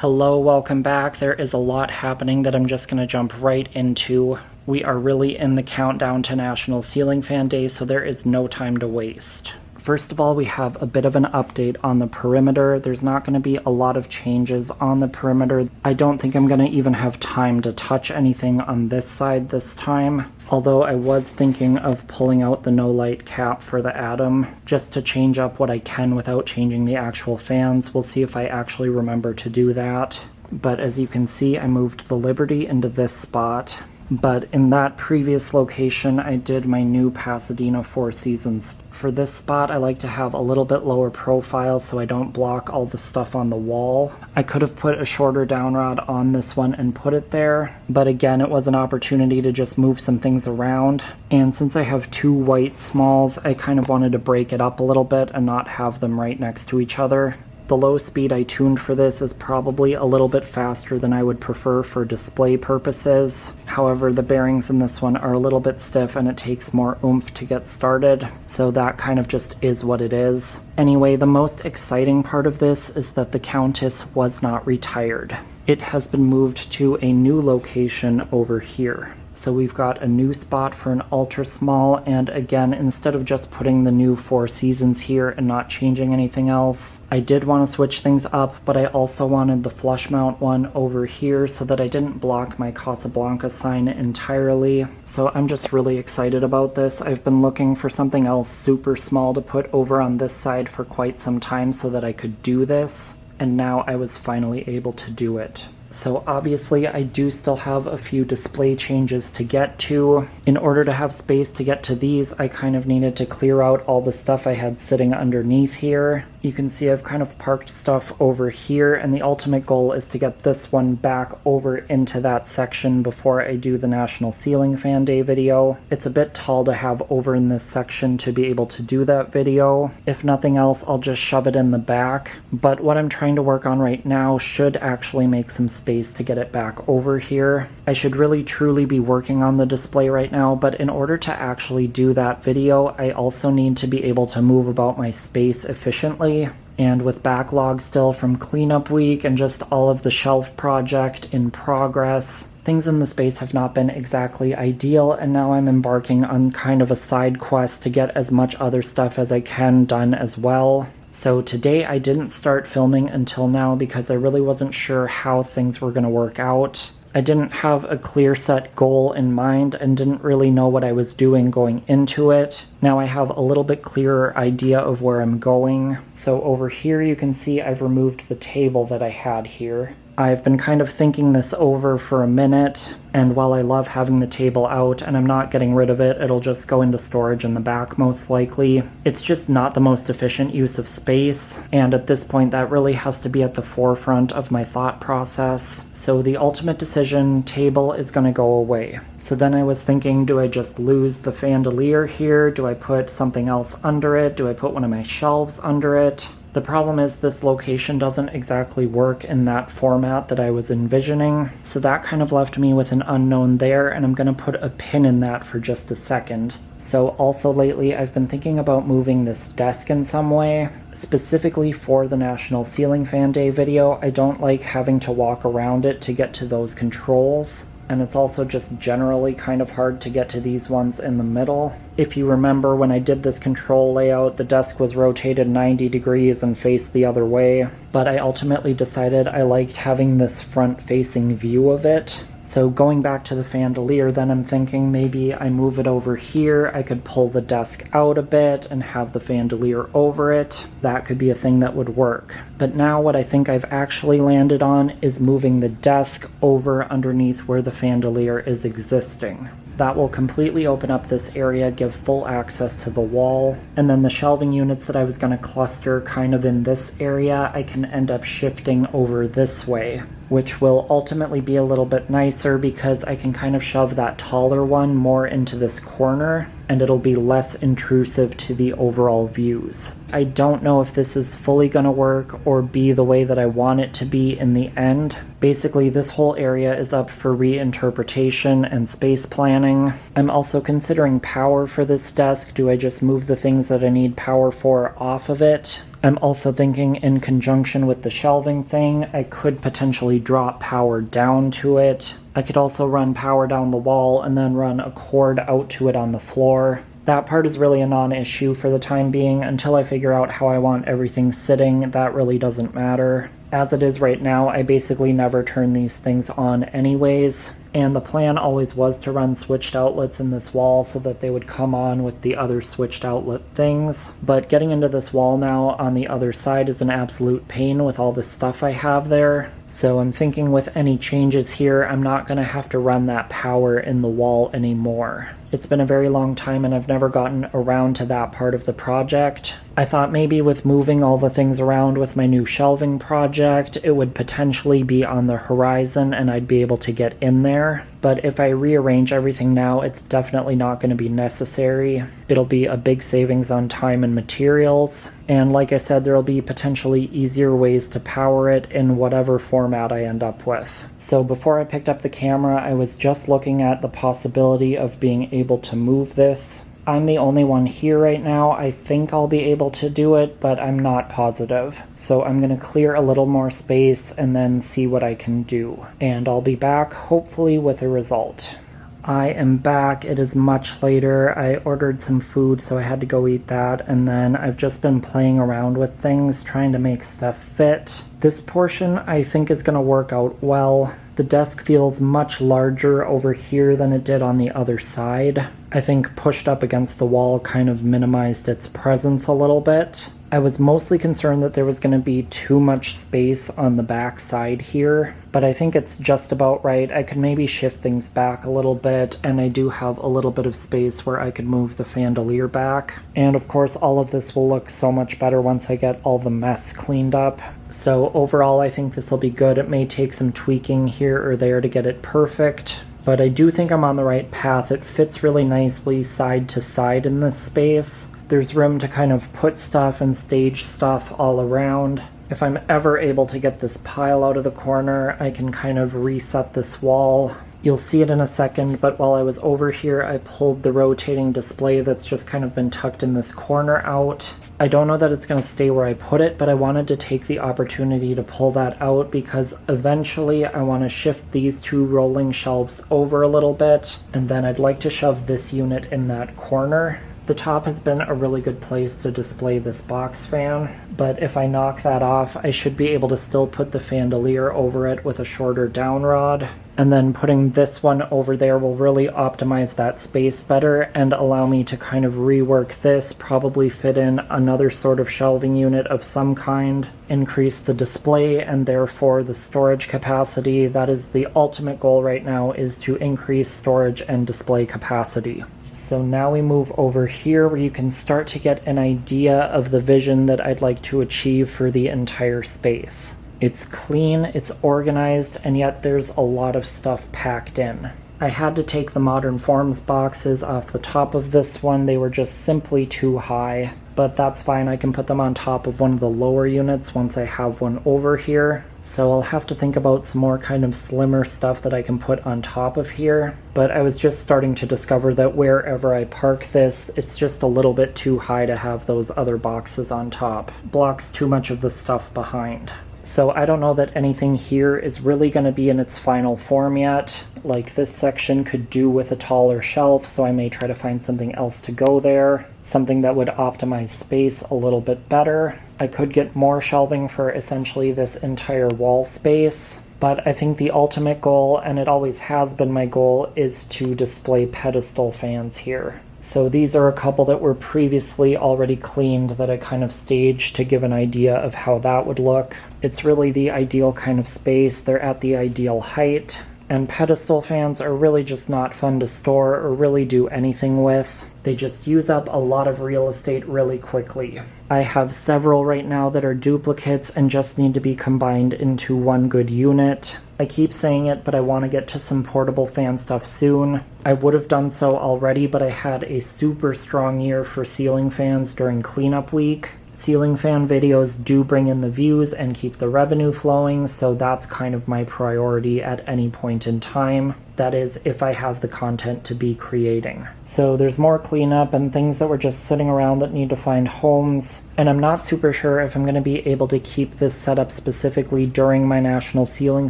Hello, welcome back. There is a lot happening that I'm just going to jump right into. We are really in the countdown to National Ceiling Fan Day, so there is no time to waste. First of all, we have a bit of an update on the perimeter. There's not going to be a lot of changes on the perimeter. I don't think I'm going to even have time to touch anything on this side this time. Although I was thinking of pulling out the no light cap for the Atom just to change up what I can without changing the actual fans. We'll see if I actually remember to do that. But as you can see, I moved the Liberty into this spot. But in that previous location, I did my new Pasadena Four Seasons. For this spot, I like to have a little bit lower profile so I don't block all the stuff on the wall. I could have put a shorter down rod on this one and put it there, but again, it was an opportunity to just move some things around. And since I have two white smalls, I kind of wanted to break it up a little bit and not have them right next to each other. The low speed I tuned for this is probably a little bit faster than I would prefer for display purposes. However, the bearings in this one are a little bit stiff and it takes more oomph to get started, so that kind of just is what it is. Anyway, the most exciting part of this is that the Countess was not retired. It has been moved to a new location over here. So we've got a new spot for an ultra small, and again, instead of just putting the new Four Seasons here and not changing anything else, I did want to switch things up, but I also wanted the flush mount one over here so that I didn't block my Casablanca sign entirely. So I'm just really excited about this. I've been looking for something else super small to put over on this side for quite some time so that I could do this, and now I was finally able to do it. So obviously I do still have a few display changes to get to. In order to have space to get to these, I kind of needed to clear out all the stuff I had sitting underneath here. You can see I've kind of parked stuff over here, and the ultimate goal is to get this one back over into that section before I do the National Ceiling Fan Day video. It's a bit tall to have over in this section to be able to do that video. If nothing else, I'll just shove it in the back. But what I'm trying to work on right now should actually make some space to get it back over here. I should really truly be working on the display right now, but in order to actually do that video, I also need to be able to move about my space efficiently. And with backlog still from cleanup week and just all of the shelf project in progress, things in the space have not been exactly ideal, and now I'm embarking on kind of a side quest to get as much other stuff as I can done as well. So today I didn't start filming until now because I really wasn't sure how things were going to work out. I didn't have a clear set goal in mind and didn't really know what I was doing going into it. Now I have a little bit clearer idea of where I'm going. So over here you can see I've removed the table that I had here. I've been kind of thinking this over for a minute, and while I love having the table out and I'm not getting rid of it, it'll just go into storage in the back most likely. It's just not the most efficient use of space, and at this point that really has to be at the forefront of my thought process. So the ultimate decision, table is going to go away. So then I was thinking, do I just lose the chandelier here? Do I put something else under it? Do I put one of my shelves under it? The problem is this location doesn't exactly work in that format that I was envisioning, so that kind of left me with an unknown there, and I'm going to put a pin in that for just a second. So also lately I've been thinking about moving this desk in some way. Specifically for the National Ceiling Fan Day video, I don't like having to walk around it to get to those controls. And it's also just generally kind of hard to get to these ones in the middle. If you remember, when I did this control layout, the desk was rotated 90 degrees and faced the other way, but I ultimately decided I liked having this front-facing view of it. So going back to the chandelier, then I'm thinking maybe I move it over here. I could pull the desk out a bit and have the chandelier over it. That could be a thing that would work. But now what I think I've actually landed on is moving the desk over underneath where the chandelier is existing. That will completely open up this area, give full access to the wall, and then the shelving units that I was going to cluster kind of in this area, I can end up shifting over this way, which will ultimately be a little bit nicer because I can kind of shove that taller one more into this corner, and it'll be less intrusive to the overall views. I don't know if this is fully going to work or be the way that I want it to be in the end. Basically, this whole area is up for reinterpretation and space planning. I'm also considering power for this desk. Do I just move the things that I need power for off of it? I'm also thinking in conjunction with the shelving thing, I could potentially drop power down to it. I could also run power down the wall and then run a cord out to it on the floor. That part is really a non-issue for the time being. Until I figure out how I want everything sitting, that really doesn't matter. As it is right now, I basically never turn these things on anyways, and the plan always was to run switched outlets in this wall so that they would come on with the other switched outlet things. But getting into this wall now on the other side is an absolute pain with all the stuff I have there. So I'm thinking with any changes here, I'm not going to have to run that power in the wall anymore. It's been a very long time and I've never gotten around to that part of the project. I thought maybe with moving all the things around with my new shelving project, it would potentially be on the horizon and I'd be able to get in there. But if I rearrange everything now, it's definitely not going to be necessary. It'll be a big savings on time and materials. And like I said, there'll be potentially easier ways to power it in whatever format I end up with. So before I picked up the camera, I was just looking at the possibility of being able to move this. I'm the only one here right now. I think I'll be able to do it, but I'm not positive. So I'm going to clear a little more space and then see what I can do. And I'll be back, hopefully, with a result. I am back. It is much later. I ordered some food, so I had to go eat that. And then I've just been playing around with things, trying to make stuff fit. This portion, I think, is going to work out well. The desk feels much larger over here than it did on the other side. I think pushed up against the wall kind of minimized its presence a little bit. I was mostly concerned that there was going to be too much space on the back side here, but I think it's just about right. I could maybe shift things back a little bit, and I do have a little bit of space where I could move the chandelier back. And of course, all of this will look so much better once I get all the mess cleaned up. So overall, I think this will be good. It may take some tweaking here or there to get it perfect, but I do think I'm on the right path. It fits really nicely side to side in this space. There's room to kind of put stuff and stage stuff all around. If I'm ever able to get this pile out of the corner, I can kind of reset this wall. You'll see it in a second, but while I was over here, I pulled the rotating display that's just kind of been tucked in this corner out. I don't know that it's going to stay where I put it, but I wanted to take the opportunity to pull that out because eventually I want to shift these two rolling shelves over a little bit, and then I'd like to shove this unit in that corner. The top has been a really good place to display this box fan, but if I knock that off, I should be able to still put the chandelier over it with a shorter down rod. And then putting this one over there will really optimize that space better and allow me to kind of rework this, probably fit in another sort of shelving unit of some kind, increase the display and therefore the storage capacity. That is the ultimate goal right now, is to increase storage and display capacity. So now we move over here where you can start to get an idea of the vision that I'd like to achieve for the entire space. It's clean, it's organized, and yet there's a lot of stuff packed in. I had to take the Modern Forms boxes off the top of this one. They were just simply too high, but that's fine. I can put them on top of one of the lower units once I have one over here. So I'll have to think about some more kind of slimmer stuff that I can put on top of here. But I was just starting to discover that wherever I park this, it's just a little bit too high to have those other boxes on top. Blocks too much of the stuff behind. So I don't know that anything here is really going to be in its final form yet. Like this section could do with a taller shelf, so I may try to find something else to go there. Something that would optimize space a little bit better. I could get more shelving for essentially this entire wall space. But I think the ultimate goal, and it always has been my goal, is to display pedestal fans here. So these are a couple that were previously already cleaned that I kind of staged to give an idea of how that would look. It's really the ideal kind of space. They're at the ideal height. And pedestal fans are really just not fun to store or really do anything with. They just use up a lot of real estate really quickly. I have several right now that are duplicates and just need to be combined into one good unit. I keep saying it, but I want to get to some portable fan stuff soon. I would have done so already, but I had a super strong year for ceiling fans during cleanup week. Ceiling fan videos do bring in the views and keep the revenue flowing, so that's kind of my priority at any point in time. That is, if I have the content to be creating. So there's more cleanup and things that were just sitting around that need to find homes. And I'm not super sure if I'm going to be able to keep this set up specifically during my National Ceiling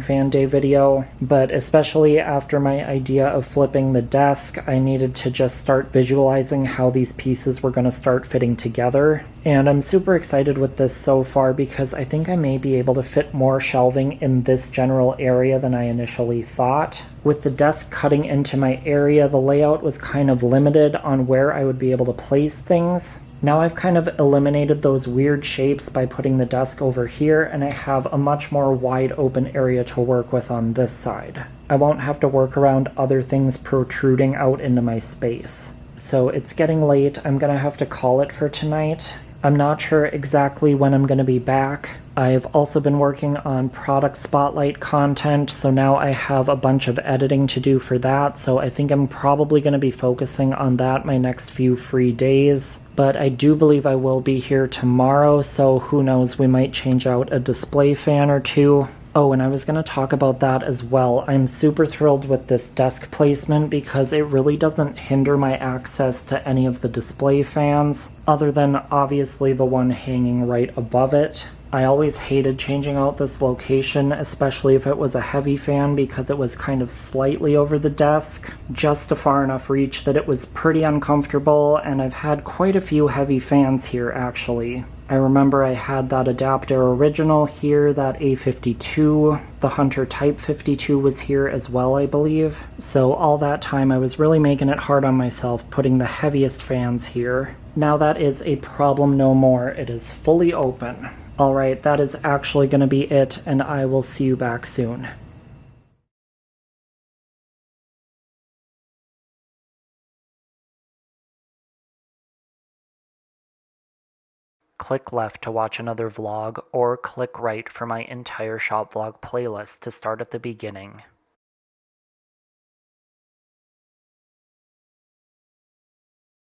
Fan Day video, but especially after my idea of flipping the desk, I needed to just start visualizing how these pieces were going to start fitting together. And I'm super excited with this so far because I think I may be able to fit more shelving in this general area than I initially thought. With the desk cutting into my area, the layout was kind of limited on where I would be able to place things. Now I've kind of eliminated those weird shapes by putting the desk over here, and I have a much more wide open area to work with on this side. I won't have to work around other things protruding out into my space. So it's getting late. I'm gonna have to call it for tonight. I'm not sure exactly when I'm going to be back. I've also been working on product spotlight content, so now I have a bunch of editing to do for that, so I think I'm probably going to be focusing on that my next few free days. But I do believe I will be here tomorrow, so who knows, we might change out a display fan or two. Oh, and I was going to talk about that as well. I'm super thrilled with this desk placement because it really doesn't hinder my access to any of the display fans, other than obviously the one hanging right above it. I always hated changing out this location, especially if it was a heavy fan, because it was kind of slightly over the desk, just a far enough reach that it was pretty uncomfortable, and I've had quite a few heavy fans here actually. I remember I had that adapter original here, that A52. The Hunter Type 52 was here as well, I believe. So all that time I was really making it hard on myself putting the heaviest fans here. Now that is a problem no more. It is fully open. Alright, that is actually going to be it, and I will see you back soon. Click left to watch another vlog, or click right for my entire shop vlog playlist to start at the beginning.